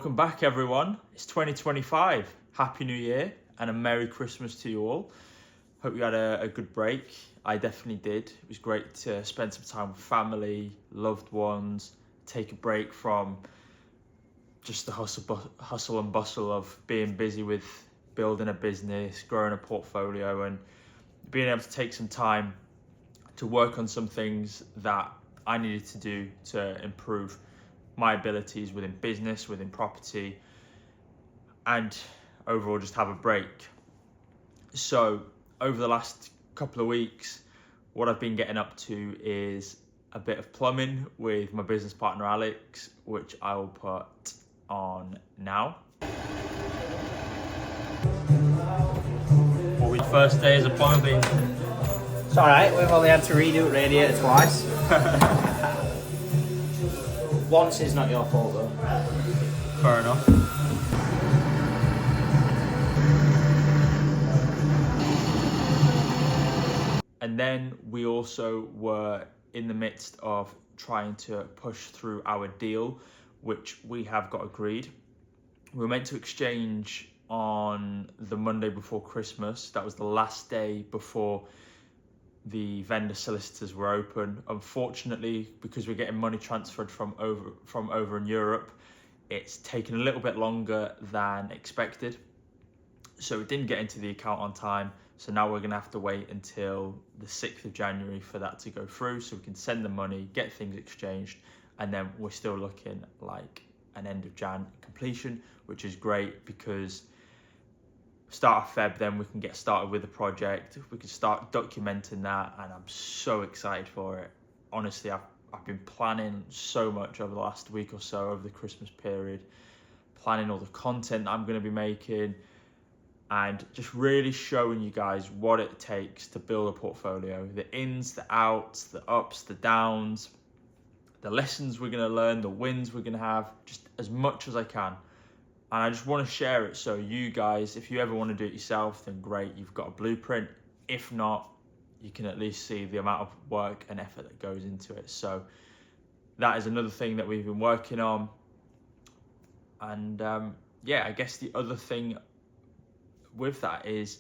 Welcome back, everyone. It's 2025. Happy New Year and a Merry Christmas to you all. Hope you had a good break. I definitely did. It was great to spend some time with family, loved ones, take a break from just the hustle and bustle of being busy with building a business, growing a portfolio, and being able to take some time to work on some things that I needed to do to improve my abilities within business, within property, and overall just have a break. So over the last couple of weeks, what I've been getting up to is a bit of plumbing with my business partner Alex, which I will put on now. What was first day as a plumber been? It's alright, we've only had to redo the radiator twice. Once is not your fault though. Fair enough. And then we also were in the midst of trying to push through our deal, which we have got agreed. We were meant to exchange on the Monday before Christmas. That was the last day before the vendor solicitors were open. Unfortunately, because we're getting money transferred from over in Europe, it's taken a little bit longer than expected. So it didn't get into the account on time. So now we're gonna have to wait until the 6th of January for that to go through so we can send the money, get things exchanged, and then we're still looking like an end of Jan completion, which is great because start of Feb, then we can get started with the project. We can start documenting that, and I'm so excited for it. Honestly, I've been planning so much over the last week or so, over the Christmas period, planning all the content I'm going to be making, and just really showing you guys what it takes to build a portfolio. The ins, the outs, the ups, the downs, the lessons we're going to learn, the wins we're going to have, just as much as I can. And I just want to share it so you guys, if you ever want to do it yourself, then great, you've got a blueprint. If not, you can at least see the amount of work and effort that goes into it. So that is another thing that we've been working on. And I guess the other thing with that is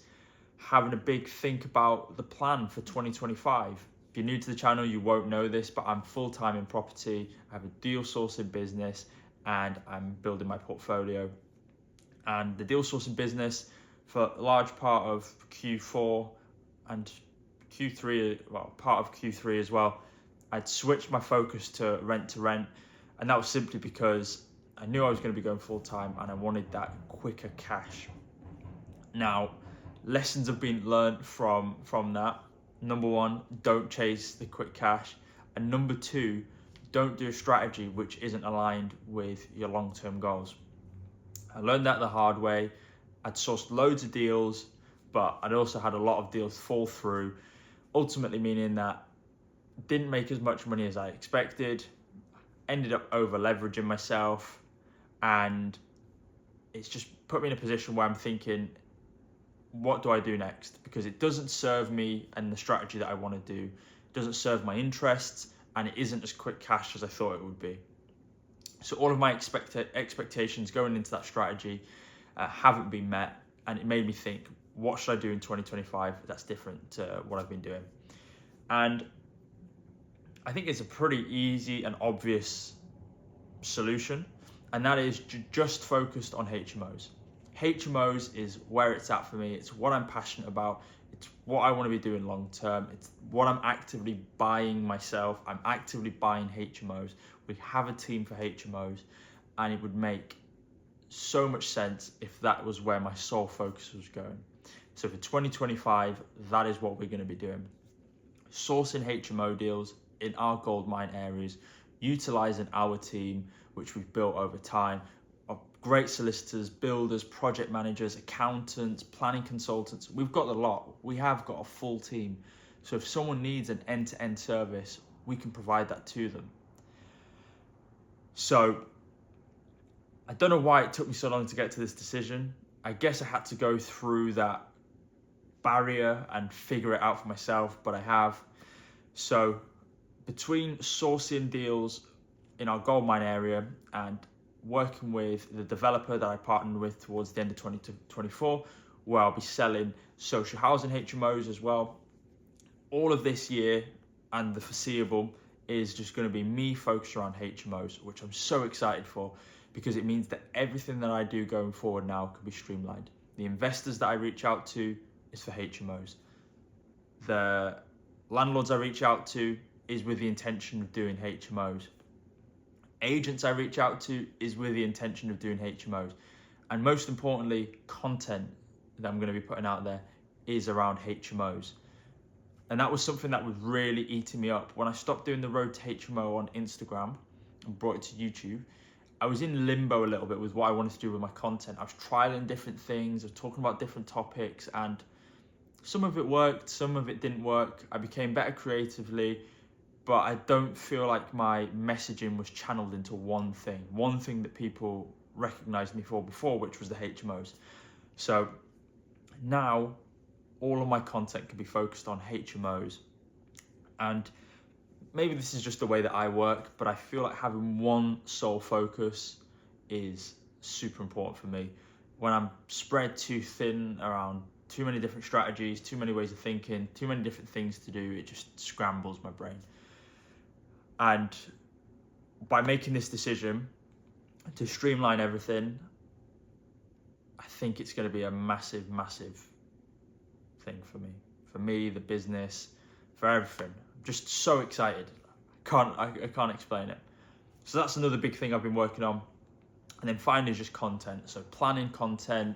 having a big think about the plan for 2025. If you're new to the channel, you won't know this, but I'm full-time in property. I have a deal sourcing business and I'm building my portfolio. And the deal sourcing business, for a large part of Q4 and Q3, well, part of Q3 as well, I'd switched my focus to rent, and that was simply because I knew I was going to be going full-time and I wanted that quicker cash. Now, lessons have been learned from that. Number one, don't chase the quick cash. And number two, don't do a strategy which isn't aligned with your long-term goals. I learned that the hard way. I'd sourced loads of deals, but I'd also had a lot of deals fall through, ultimately meaning that I didn't make as much money as I expected, ended up over leveraging myself, and it's just put me in a position where I'm thinking, what do I do next? Because it doesn't serve me and the strategy that I want to do. It doesn't serve my interests, and it isn't as quick cash as I thought it would be. So all of my expectations going into that strategy haven't been met, and it made me think, what should I do in 2025 that's different to what I've been doing? And I think it's a pretty easy and obvious solution, and that is just focused on HMOs. HMOs is where it's at for me. It's what I'm passionate about. It's what I want to be doing long term. It's what I'm actively buying myself. I'm actively buying HMOs. We have a team for HMOs, and it would make so much sense if that was where my sole focus was going. So for 2025, that is what we're going to be doing. Sourcing HMO deals in our goldmine areas, utilizing our team, which we've built over time, of great solicitors, builders, project managers, accountants, planning consultants. We've got a lot. We have got a full team. So if someone needs an end-to-end service, we can provide that to them. So I don't know why it took me so long to get to this decision. I guess I had to go through that barrier and figure it out for myself, but I have. So between sourcing deals in our goldmine area and working with the developer that I partnered with towards the end of 2024, where I'll be selling social housing HMOs as well. All of this year and the foreseeable is just going to be me focused around HMOs, which I'm so excited for, because it means that everything that I do going forward now can be streamlined. The investors that I reach out to is for HMOs. The landlords I reach out to is with the intention of doing HMOs. Agents I reach out to is with the intention of doing HMOs. And most importantly, content that I'm going to be putting out there is around HMOs. And that was something that was really eating me up. When I stopped doing the road to HMO on Instagram and brought it to YouTube, I was in limbo a little bit with what I wanted to do with my content. I was trialing different things, I was talking about different topics, and some of it worked, some of it didn't work. I became better creatively, but I don't feel like my messaging was channeled into one thing that people recognized me for before, which was the HMOs. So now all of my content can be focused on HMOs. And maybe this is just the way that I work, but I feel like having one sole focus is super important for me. When I'm spread too thin around too many different strategies, too many ways of thinking, too many different things to do, it just scrambles my brain. And by making this decision to streamline everything, I think it's going to be a massive, massive thing for me, the business, for everything. I'm just so excited. I can't explain it. So that's another big thing I've been working on. And then finally, just content. So planning content.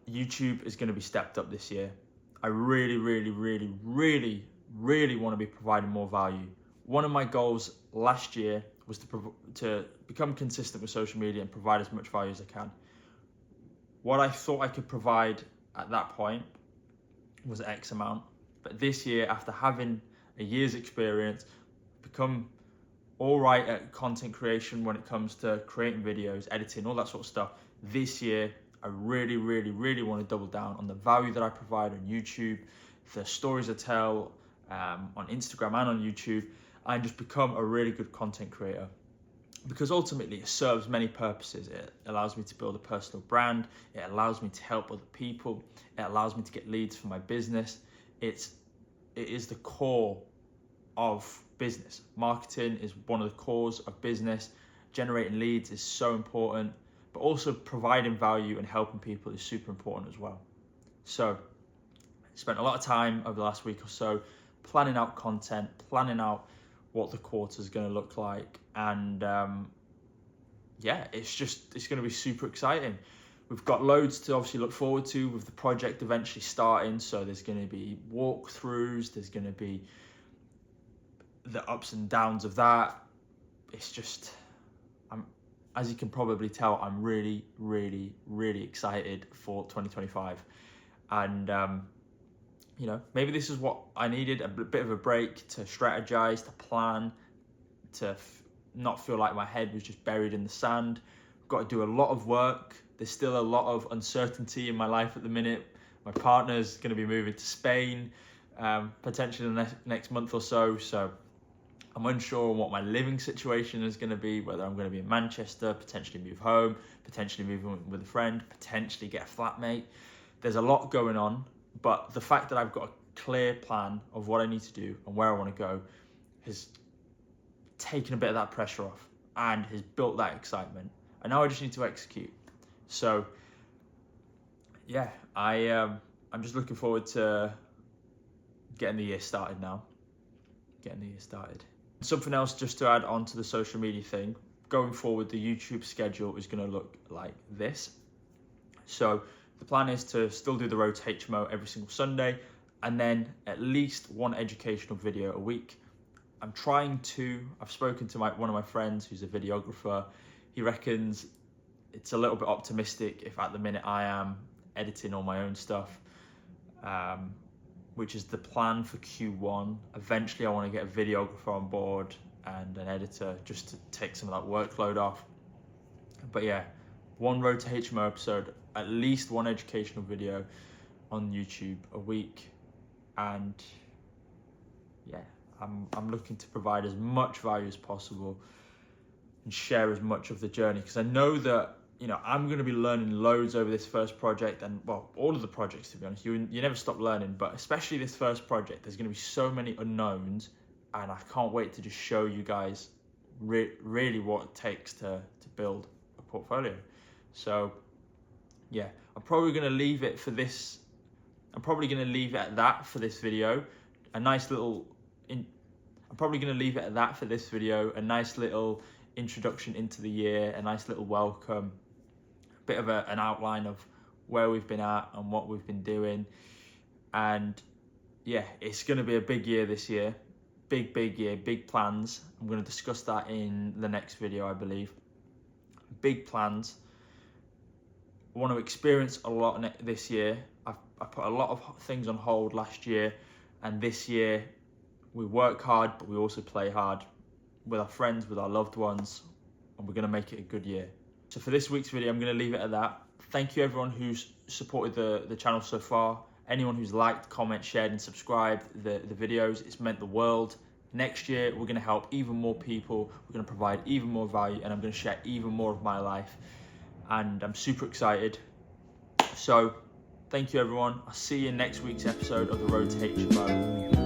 YouTube is going to be stepped up this year. I really want to be providing more value. One of my goals last year was to become consistent with social media and provide as much value as I can. What I thought I could provide at that point was X amount. But this year, after having a year's experience, become all right at content creation when it comes to creating videos, editing, all that sort of stuff. This year, I really want to double down on the value that I provide on YouTube, the stories I tell on Instagram and on YouTube, and just become a really good content creator. Because ultimately it serves many purposes. It allows me to build a personal brand. It allows me to help other people. It allows me to get leads for my business. It is the core of business. Marketing is one of the cores of business. Generating leads is so important, but also providing value and helping people is super important as well. So I spent a lot of time over the last week or so planning out content, planning out what the quarter is going to look like, and it's going to be super exciting. We've got loads to obviously look forward to with the project eventually starting. So there's going to be walkthroughs, there's going to be the ups and downs of that. It's just, as you can probably tell, I'm really excited for 2025. And maybe this is what I needed, a bit of a break to strategize, to plan, to not feel like my head was just buried in the sand. I've got to do a lot of work. There's still a lot of uncertainty in my life at the minute. My partner's going to be moving to Spain, potentially in the next month or so. So I'm unsure on what my living situation is going to be, whether I'm going to be in Manchester, potentially move home, potentially move in with a friend, potentially get a flatmate. There's a lot going on. But the fact that I've got a clear plan of what I need to do and where I want to go has taken a bit of that pressure off and has built that excitement. And now I just need to execute. So, yeah, I'm just looking forward to getting the year started now. Something else just to add on to the social media thing. Going forward, the YouTube schedule is going to look like this. So the plan is to still do the road to HMO every single Sunday, and then at least one educational video a week. I've spoken to one of my friends who's a videographer. He reckons it's a little bit optimistic if at the minute I am editing all my own stuff, which is the plan for Q1. Eventually I want to get a videographer on board and an editor just to take some of that workload off. But yeah, one road to HMO episode, at least one educational video on YouTube a week, and yeah, I'm looking to provide as much value as possible. and share as much of the journey, because I know that, you know, I'm going to be learning loads over this first project, and well, all of the projects, to be honest. You never stop learning, but especially this first project, there's going to be so many unknowns, and I can't wait to just show you guys really what it takes to build a portfolio. So yeah, I'm probably going to leave it for this. I'm probably going to leave it at that for this video. I'm probably going to leave it at that for this video. A nice little introduction into the year, a nice little welcome, a bit of an outline of where we've been at and what we've been doing. And yeah, it's going to be a big year this year. Big year, big plans. I'm going to discuss that in the next video, I believe. Big plans. I want to experience a lot this year. I put a lot of things on hold last year, and this year we work hard, but we also play hard with our friends, with our loved ones, and we're going to make it a good year. So for this week's video, I'm going to leave it at that. Thank you everyone who's supported the channel so far. Anyone who's liked, comment, shared and subscribed the videos, it's meant the world. Next year, we're going to help even more people. We're going to provide even more value, and I'm going to share even more of my life. And I'm super excited. So thank you everyone. I'll see you in next week's episode of The Road to HMO.